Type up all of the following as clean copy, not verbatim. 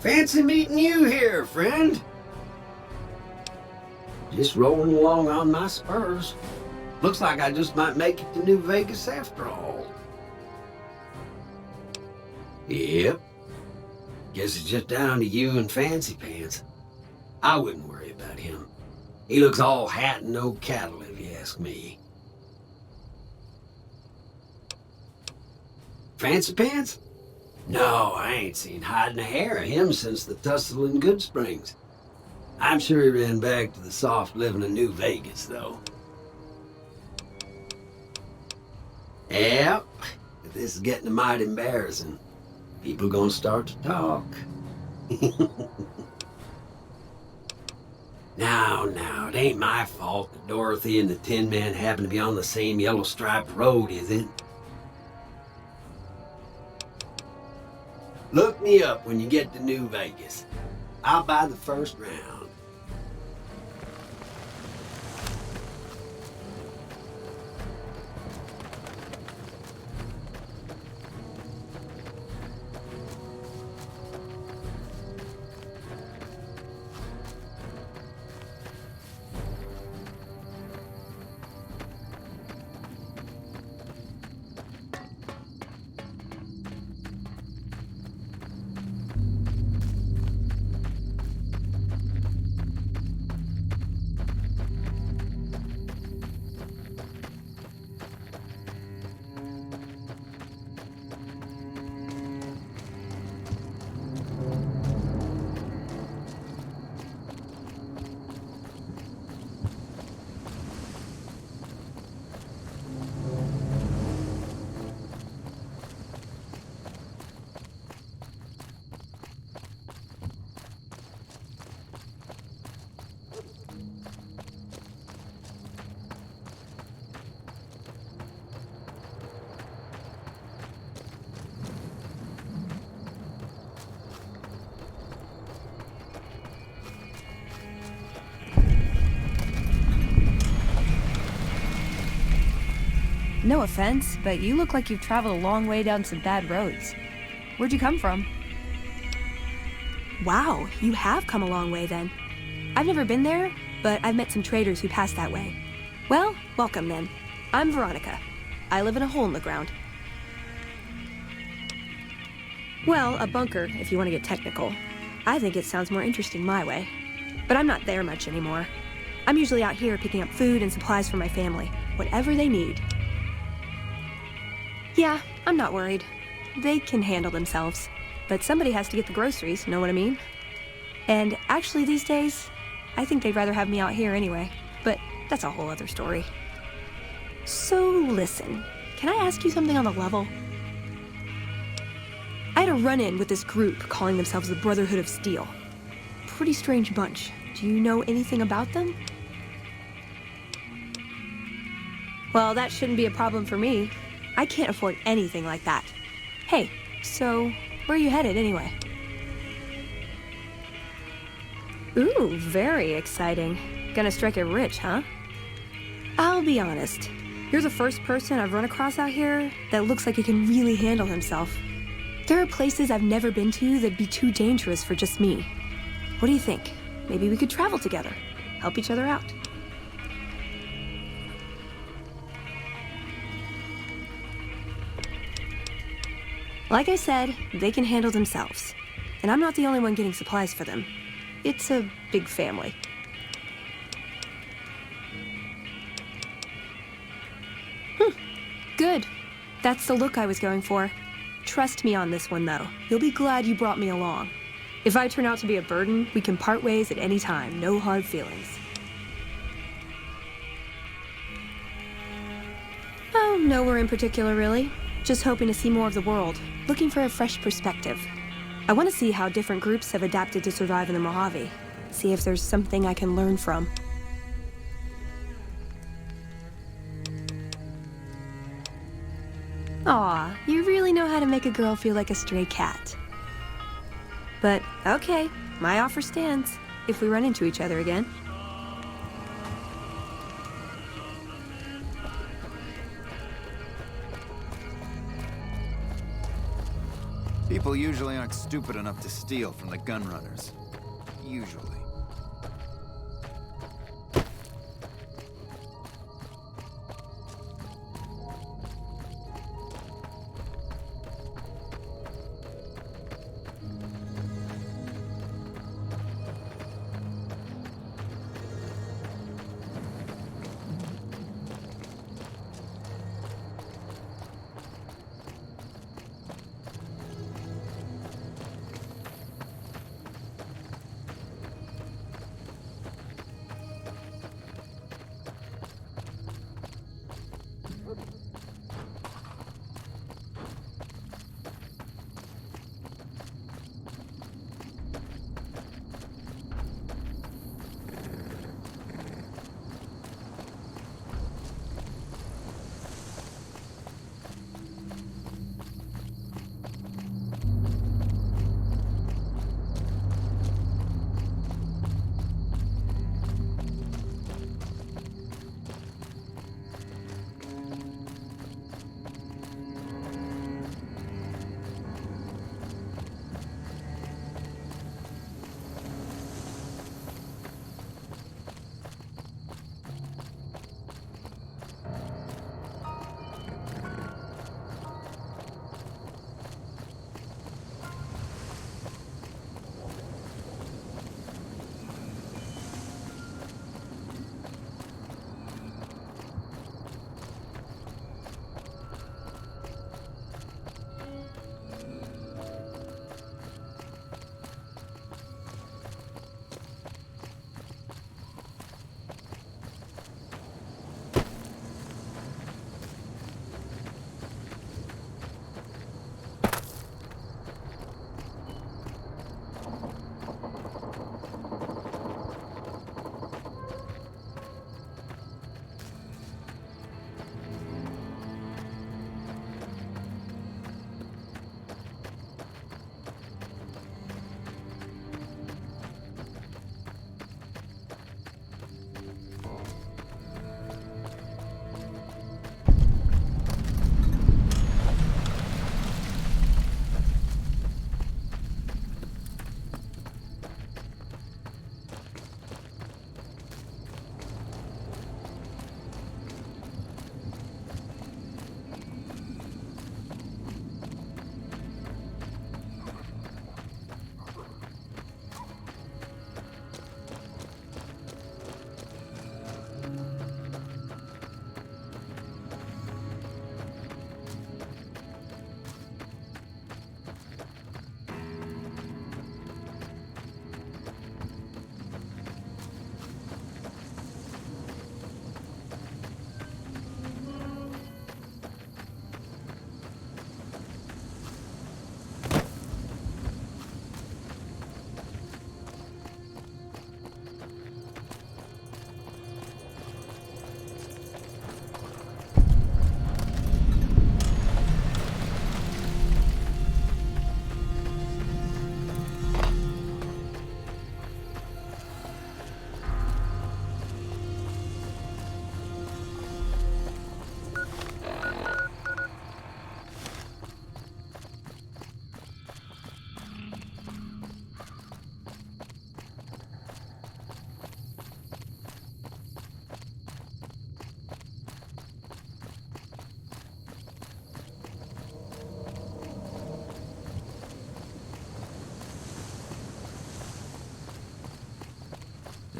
Fancy meeting you here, friend. Just rolling along on my spurs. Looks like I just might make it to New Vegas after all. Yep. Guess it's just down to you and Fancy Pants. I wouldn't worry about him. He looks all hat and no cattle, if you ask me. Fancy Pants? No, I ain't seen hide and hair of him since the tussle in Good Springs. I'm sure he ran back to the soft living of New Vegas, though. Yep, but this is getting mighty embarrassing. People gonna start to talk. Now, it ain't my fault that Dorothy and the Tin Man happen to be on the same yellow-striped road, is it? Look me up when you get to New Vegas. I'll buy the first round. No offense, but you look like you've traveled a long way down some bad roads. Where'd you come from? Wow, you have come a long way then. I've never been there, but I've met some traders who pass that way. Well, welcome then. I'm Veronica. I live in a hole in the ground. Well, a bunker, if you want to get technical. I think it sounds more interesting my way. But I'm not there much anymore. I'm usually out here picking up food and supplies for my family, whatever they need. Yeah, I'm not worried. They can handle themselves. But somebody has to get the groceries, know what I mean? And actually these days, I think they'd rather have me out here anyway. But that's a whole other story. So listen, can I ask you something on the level? I had a run-in with this group calling themselves the Brotherhood of Steel. Pretty strange bunch. Do you know anything about them? Well, that shouldn't be a problem for me. I can't afford anything like that. Hey, so where are you headed anyway? Ooh, very exciting. Gonna strike it rich, huh? I'll be honest. You're the first person I've run across out here that looks like he can really handle himself. There are places I've never been to that'd be too dangerous for just me. What do you think? Maybe we could travel together, help each other out. Like I said, they can handle themselves. And I'm not the only one getting supplies for them. It's a big family. Good. That's the look I was going for. Trust me on this one, though. You'll be glad you brought me along. If I turn out to be a burden, we can part ways at any time. No hard feelings. Oh, nowhere in particular, really. Just hoping to see more of the world. Looking for a fresh perspective. I want to see how different groups have adapted to survive in the Mojave. See if there's something I can learn from. Aw, you really know how to make a girl feel like a stray cat. But, okay, my offer stands, if we run into each other again. People People usually aren't stupid enough to steal from the gun runners. Usually.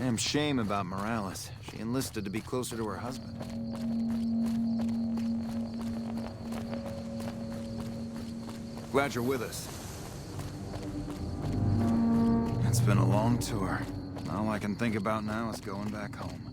Damn shame about Morales. She enlisted to be closer to her husband. Glad you're with us. It's been a long tour. All I can think about now is going back home.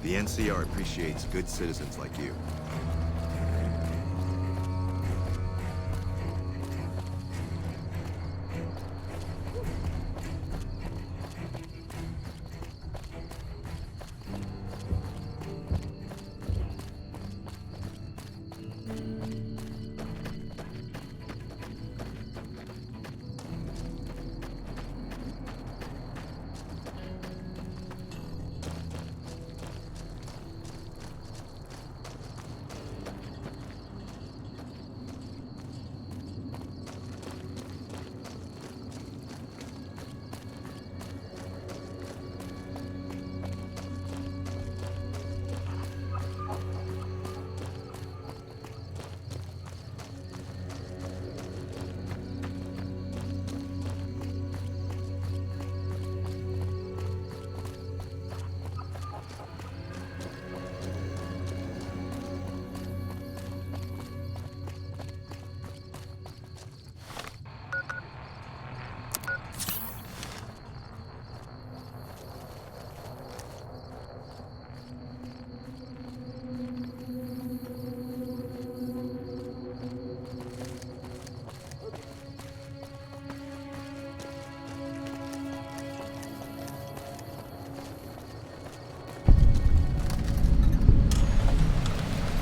The NCR appreciates good citizens like you.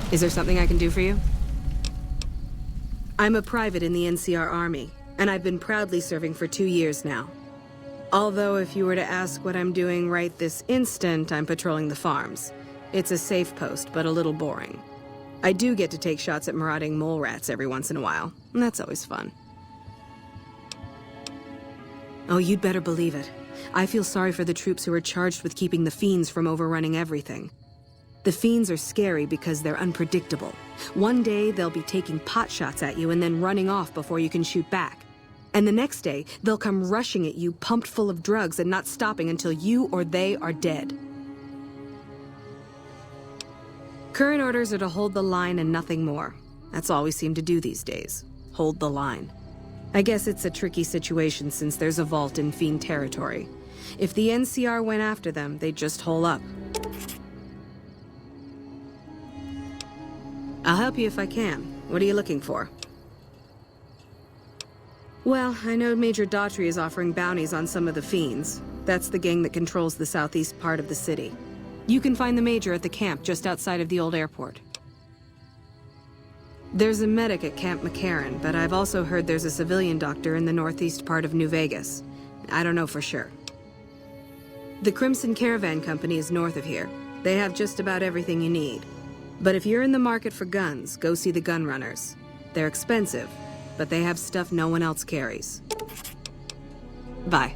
Is there something I can do for you? I'm a private in the NCR Army, and I've been proudly serving for 2 years now. Although if you were to ask what I'm doing right this instant, I'm patrolling the farms. It's a safe post, but a little boring. I do get to take shots at marauding mole rats every once in a while, and that's always fun. Oh, you'd better believe it. I feel sorry for the troops who are charged with keeping the fiends from overrunning everything. The fiends are scary because they're unpredictable. One day, they'll be taking pot shots at you and then running off before you can shoot back. And the next day, they'll come rushing at you pumped full of drugs and not stopping until you or they are dead. Current orders are to hold the line and nothing more. That's all we seem to do these days. Hold the line. I guess it's a tricky situation since there's a vault in fiend territory. If the NCR went after them, they'd just hole up. I'll help you if I can. What are you looking for? Well, I know Major Daughtry is offering bounties on some of the fiends. That's the gang that controls the southeast part of the city. You can find the Major at the camp just outside of the old airport. There's a medic at Camp McCarran, but I've also heard there's a civilian doctor in the northeast part of New Vegas. I don't know for sure. The Crimson Caravan Company is north of here. They have just about everything you need. But if you're in the market for guns, go see the gun runners. They're expensive, but they have stuff no one else carries. Bye.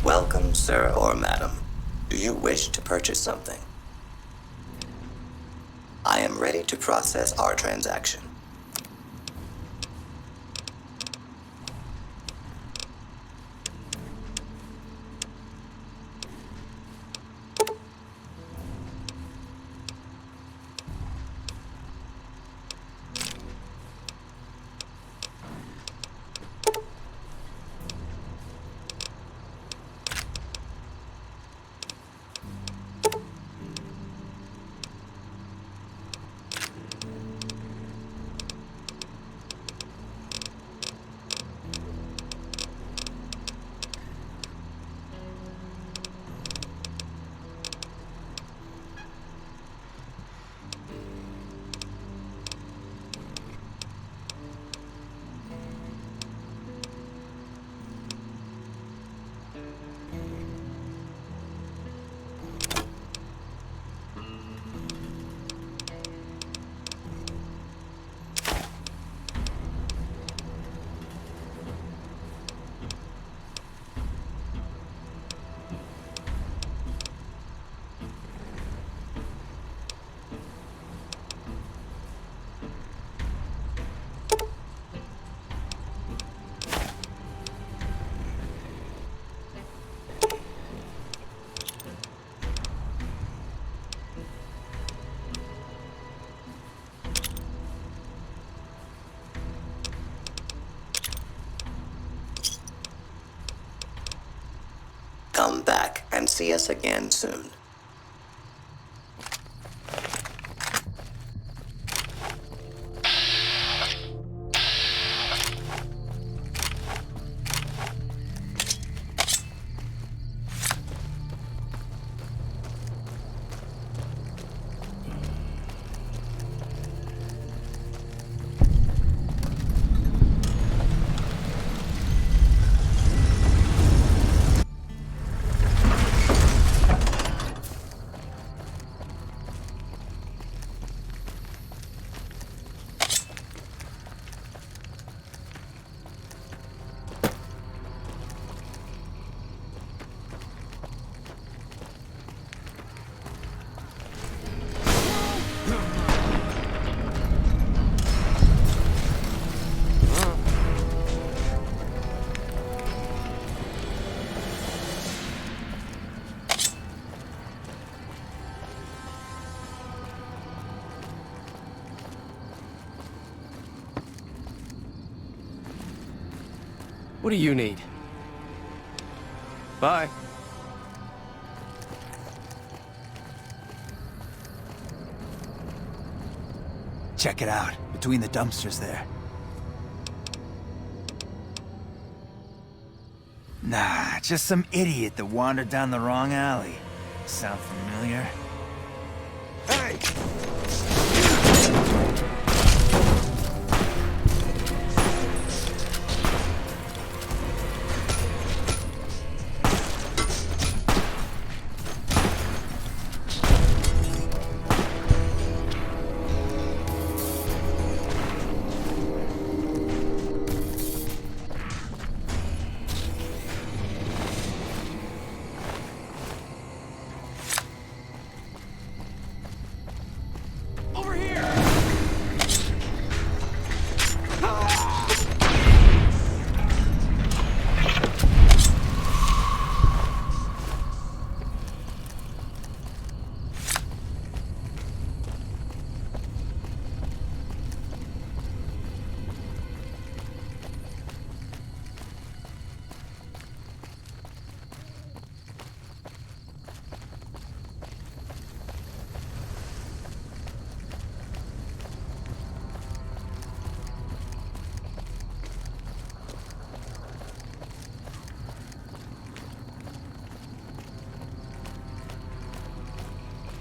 Welcome, sir or madam. Do you wish to purchase something? I am ready to process our transaction. see us again soon. What do you need? Bye. Check it out, between the dumpsters there. Nah, just some idiot that wandered down the wrong alley. Sound familiar? Hey!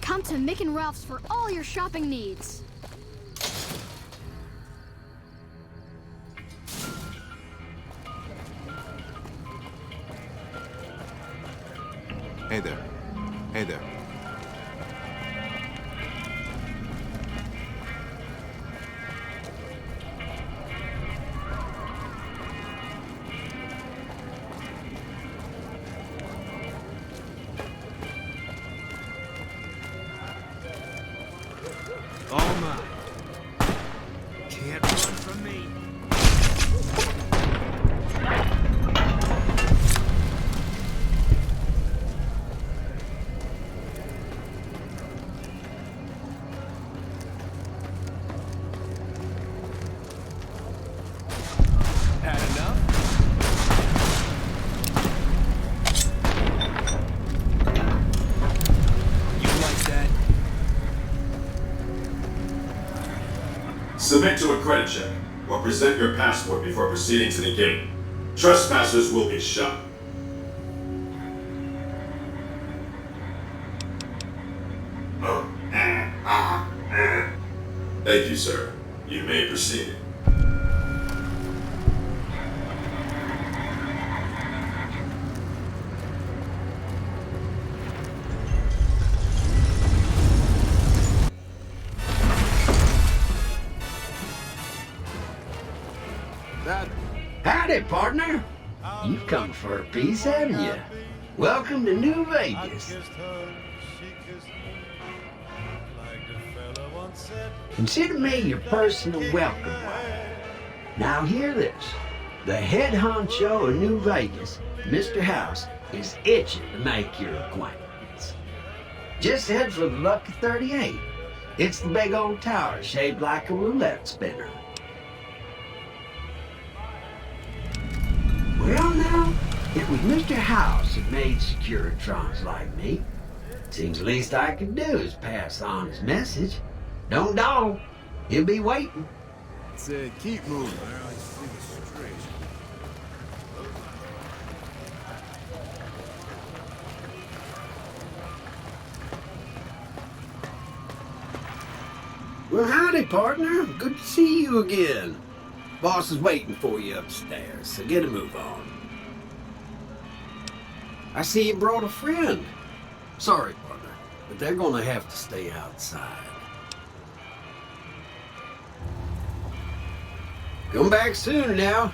Come to Mick and Ralph's for all your shopping needs. Hey there. Hey there. All mine. Can't run from me. Had enough? You like that? Submit to a credit check, or present your passport before proceeding to the gate. Trespassers will be shot. Thank you, sir. You may proceed. Howdy, partner. You've come for a piece, haven't you? Welcome to New Vegas. Consider me your personal welcome wagon. Now hear this. The head honcho of New Vegas, Mr. House, is itching to make your acquaintance. Just head for the Lucky 38. It's the big old tower shaped like a roulette spinner. Well now, It was Mr. House that made Securitrons like me. Seems the least I can do is pass on his message. Don't dawdle. He'll be waiting. Said keep moving. Well, howdy, partner. Good to see you again. Boss is waiting for you upstairs, so get a move on. I see you brought a friend. Sorry, partner, but they're gonna have to stay outside. Come back soon now.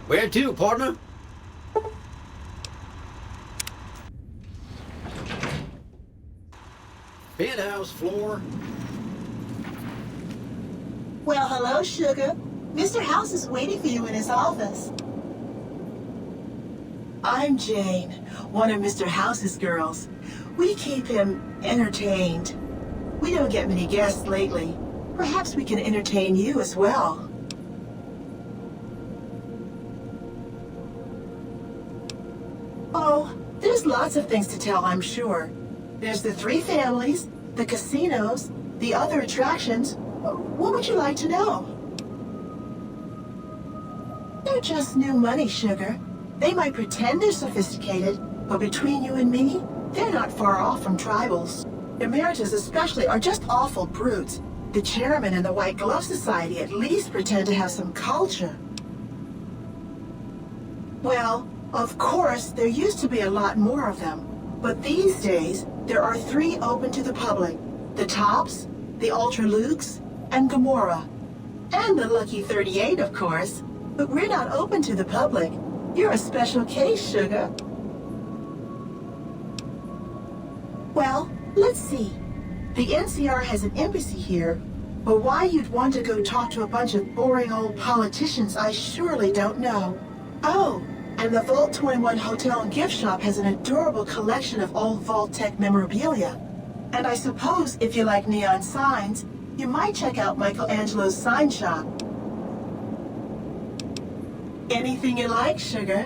Where to, partner? Penthouse floor. Well, hello, Sugar. Mr. House is waiting for you in his office. I'm Jane, one of Mr. House's girls. We keep him entertained. We don't get many guests lately. Perhaps we can entertain you as well. Oh, there's lots of things to tell, I'm sure. There's the 3 families, the casinos, the other attractions. What would you like to know? They're just new money, Sugar. They might pretend they're sophisticated, but between you and me, they're not far off from tribals. Emeritus especially are just awful brutes. The chairman and the White Glove Society at least pretend to have some culture. Well, of course, there used to be a lot more of them. But these days, there are 3 open to the public. The Tops, the Ultra Lukes, and Gamora. And the Lucky 38, of course. But we're not open to the public. You're a special case, Sugar. Well, let's see. The NCR has an embassy here, but why you'd want to go talk to a bunch of boring old politicians, I surely don't know. Oh, and the Vault 21 Hotel and Gift Shop has an adorable collection of old Vault-Tec memorabilia. And I suppose if you like neon signs, you might check out Michelangelo's sign shop. Anything you like, Sugar?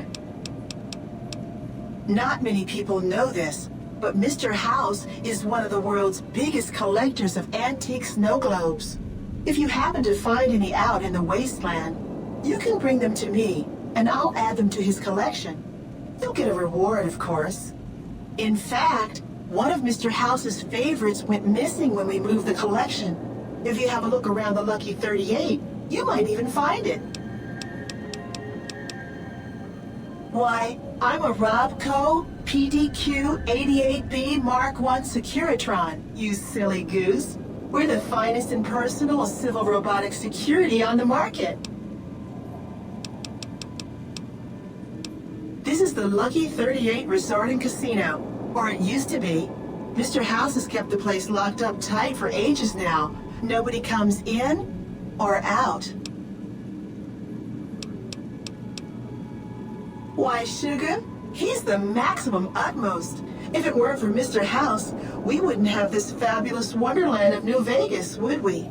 Not many people know this, but Mr. House is one of the world's biggest collectors of antique snow globes. If you happen to find any out in the wasteland, you can bring them to me, and I'll add them to his collection. You'll get a reward, of course. In fact, one of Mr. House's favorites went missing when we moved the collection. If you have a look around the Lucky 38, you might even find it. Why, I'm a Robco PDQ 88B Mark I Securitron, you silly goose. We're the finest in personal civil robotic security on the market. This is the Lucky 38 Resort and Casino, or it used to be. Mr. House has kept the place locked up tight for ages now. Nobody comes in or out. Why, Sugar, he's the maximum utmost. If it weren't for Mr. House, we wouldn't have this fabulous wonderland of New Vegas, would we?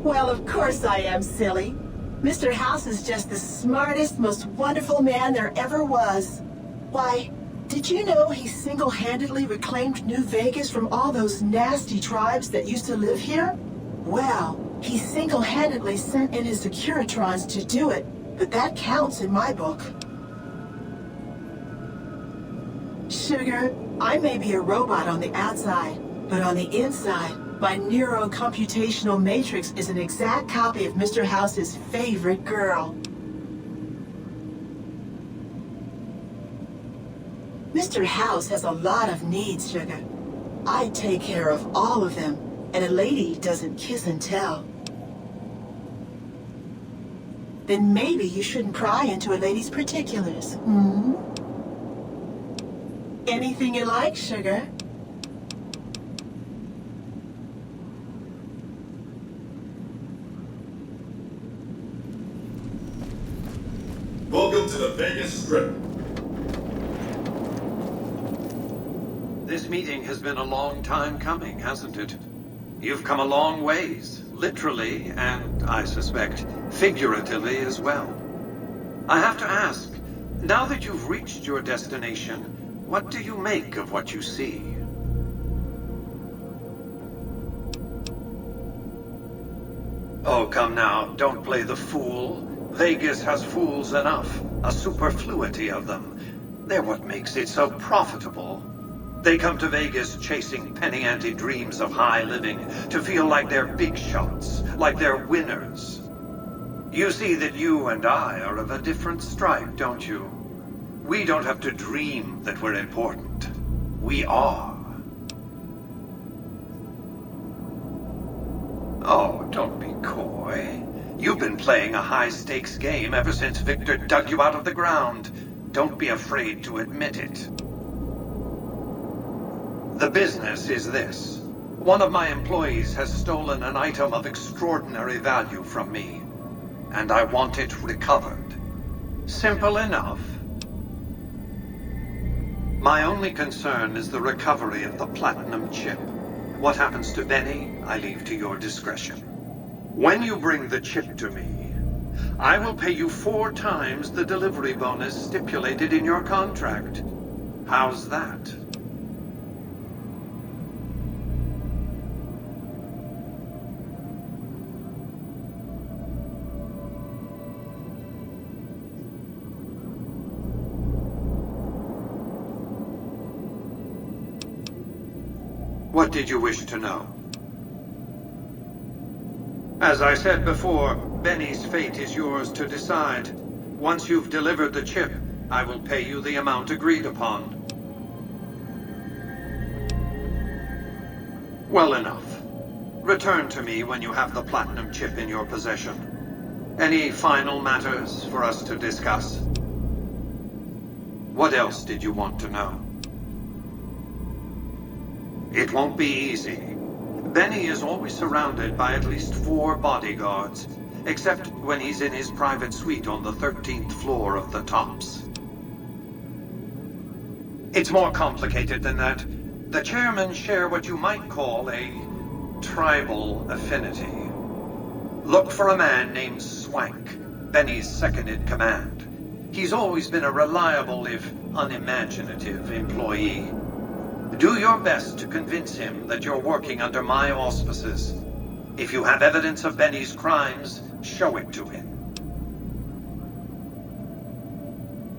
Well, of course I am, silly. Mr. House is just the smartest, most wonderful man there ever was. Why, did you know he single-handedly reclaimed New Vegas from all those nasty tribes that used to live here? Well, he single-handedly sent in his Securitrons to do it, but that counts in my book. Sugar, I may be a robot on the outside, but on the inside, my neurocomputational matrix is an exact copy of Mr. House's favorite girl. Mr. House has a lot of needs, Sugar. I take care of all of them, and a lady doesn't kiss and tell. Then maybe you shouldn't pry into a lady's particulars, hmm? Anything you like, Sugar? Welcome to the Vegas Strip. This meeting has been a long time coming, hasn't it? You've come a long ways, literally, and I suspect figuratively as well. I have to ask, now that you've reached your destination, what do you make of what you see? Oh, come now, don't play the fool. Vegas has fools enough, a superfluity of them. They're what makes it so profitable. They come to Vegas chasing penny-ante dreams of high living, to feel like they're big shots, like they're winners. You see that you and I are of a different stripe, don't you? We don't have to dream that we're important. We are. Oh, don't be coy. You've been playing a high-stakes game ever since Victor dug you out of the ground. Don't be afraid to admit it. The business is this. One of my employees has stolen an item of extraordinary value from me, and I want it recovered. Simple enough. My only concern is the recovery of the platinum chip. What happens to Benny, I leave to your discretion. When you bring the chip to me, I will pay you 4 times the delivery bonus stipulated in your contract. How's that? What did you wish to know? As I said before, Benny's fate is yours to decide. Once you've delivered the chip, I will pay you the amount agreed upon. Well enough. Return to me when you have the platinum chip in your possession. Any final matters for us to discuss? What else did you want to know? It won't be easy. Benny is always surrounded by at least 4 bodyguards, except when he's in his private suite on the 13th floor of the Tops. It's more complicated than that. The chairmen share what you might call a tribal affinity. Look for a man named Swank, Benny's second-in-command. He's always been a reliable, if unimaginative, employee. Do your best to convince him that you're working under my auspices. If you have evidence of Benny's crimes, show it to him.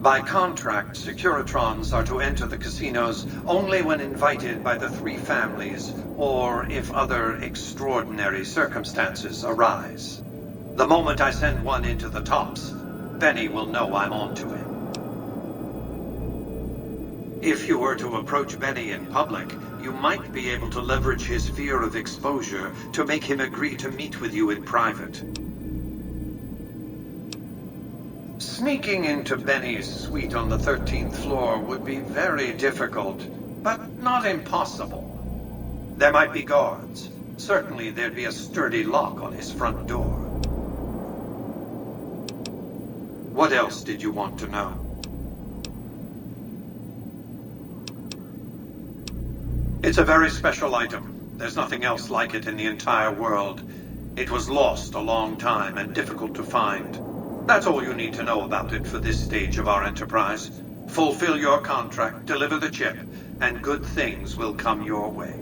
By contract, Securitrons are to enter the casinos only when invited by the 3 families, or if other extraordinary circumstances arise. The moment I send one into the Tops, Benny will know I'm on to him. If you were to approach Benny in public, you might be able to leverage his fear of exposure to make him agree to meet with you in private. Sneaking into Benny's suite on the 13th floor would be very difficult, but not impossible. There might be guards. Certainly there'd be a sturdy lock on his front door. What else did you want to know? It's a very special item. There's nothing else like it in the entire world. It was lost a long time and difficult to find. That's all you need to know about it for this stage of our enterprise. Fulfill your contract, deliver the chip, and good things will come your way.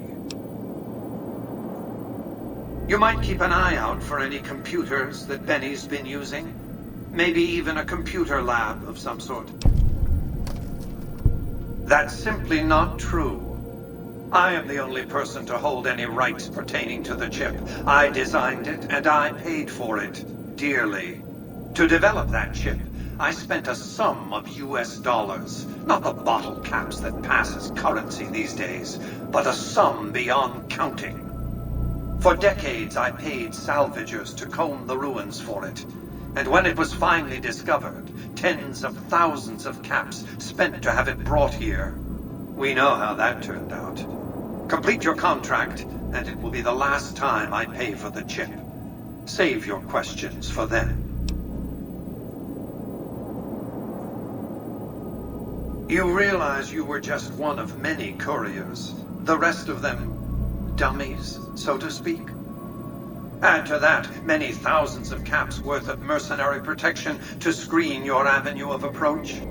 You might keep an eye out for any computers that Benny's been using. Maybe even a computer lab of some sort. That's simply not true. I am the only person to hold any rights pertaining to the chip. I designed it, and I paid for it, dearly. To develop that chip, I spent a sum of US dollars. Not the bottle caps that pass as currency these days, but a sum beyond counting. For decades, I paid salvagers to comb the ruins for it. And when it was finally discovered, tens of thousands of caps spent to have it brought here. We know how that turned out. Complete your contract, and it will be the last time I pay for the chip. Save your questions for then. You realize you were just one of many couriers, the rest of them dummies, so to speak? Add to that many thousands of caps worth of mercenary protection to screen your avenue of approach.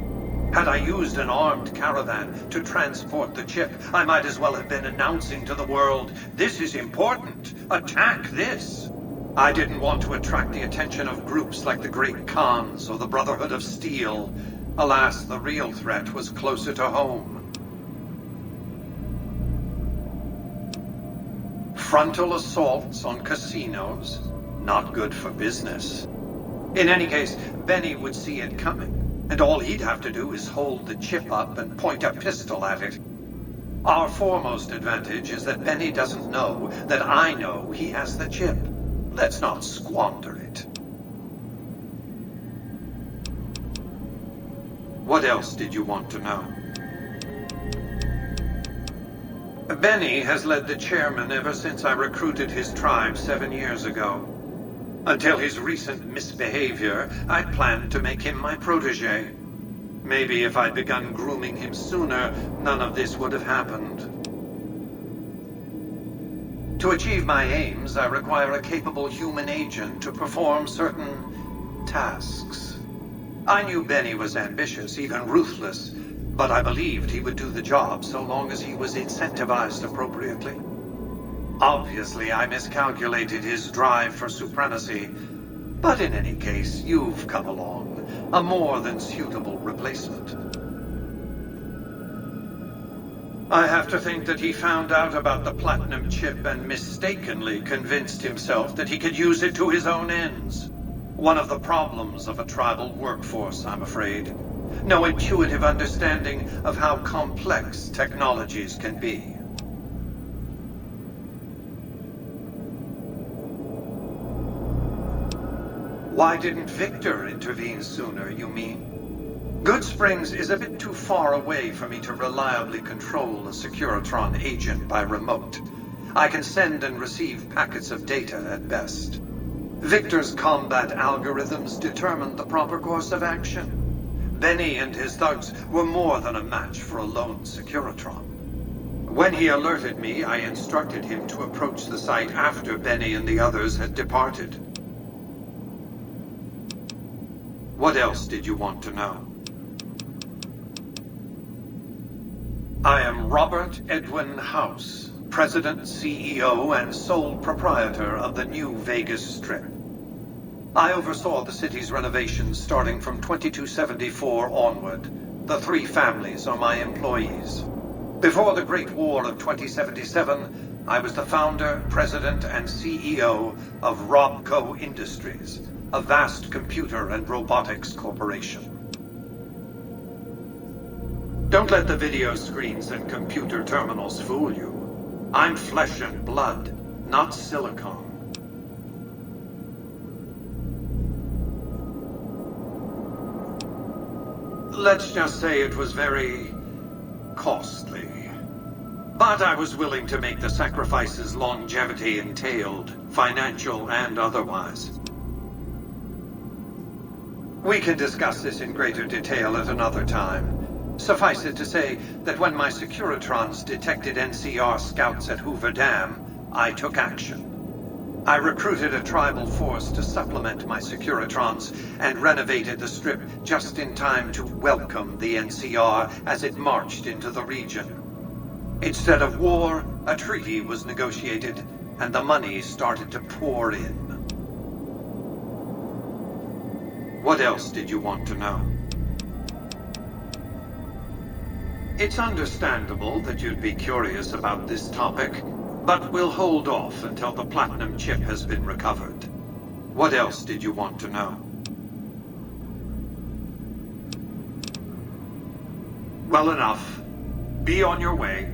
Had I used an armed caravan to transport the chip, I might as well have been announcing to the world, "This is important. Attack this." I didn't want to attract the attention of groups like the Great Khans or the Brotherhood of Steel. Alas, the real threat was closer to home. Frontal assaults on casinos? Not good for business. In any case, Benny would see it coming, and all he'd have to do is hold the chip up and point a pistol at it. Our foremost advantage is that Benny doesn't know that I know he has the chip. Let's not squander it. What else did you want to know? Benny has led the chairman ever since I recruited his tribe 7 years ago. Until his recent misbehavior, I planned to make him my protege. Maybe if I'd begun grooming him sooner, none of this would have happened. To achieve my aims, I require a capable human agent to perform certain tasks. I knew Benny was ambitious, even ruthless, but I believed he would do the job so long as he was incentivized appropriately. Obviously, I miscalculated his drive for supremacy, but in any case, you've come along, a more than suitable replacement. I have to think that he found out about the platinum chip and mistakenly convinced himself that he could use it to his own ends. One of the problems of a tribal workforce, I'm afraid. No intuitive understanding of how complex technologies can be. Why didn't Victor intervene sooner, you mean? Goodsprings is a bit too far away for me to reliably control a Securitron agent by remote. I can send and receive packets of data at best. Victor's combat algorithms determined the proper course of action. Benny and his thugs were more than a match for a lone Securitron. When he alerted me, I instructed him to approach the site after Benny and the others had departed. What else did you want to know? I am Robert Edwin House, President, CEO, and sole proprietor of the New Vegas Strip. I oversaw the city's renovations starting from 2274 onward. The 3 families are my employees. Before the Great War of 2077, I was the founder, president, and CEO of Robco Industries, a vast computer and robotics corporation. Don't let the video screens and computer terminals fool you. I'm flesh and blood, not silicone. Let's just say it was very costly. But I was willing to make the sacrifices longevity entailed, financial and otherwise. We can discuss this in greater detail at another time. Suffice it to say that when my Securitrons detected NCR scouts at Hoover Dam, I took action. I recruited a tribal force to supplement my Securitrons and renovated the Strip just in time to welcome the NCR as it marched into the region. Instead of war, a treaty was negotiated, and the money started to pour in. What else did you want to know? It's understandable that you'd be curious about this topic, but we'll hold off until the platinum chip has been recovered. What else did you want to know? Well enough. Be on your way.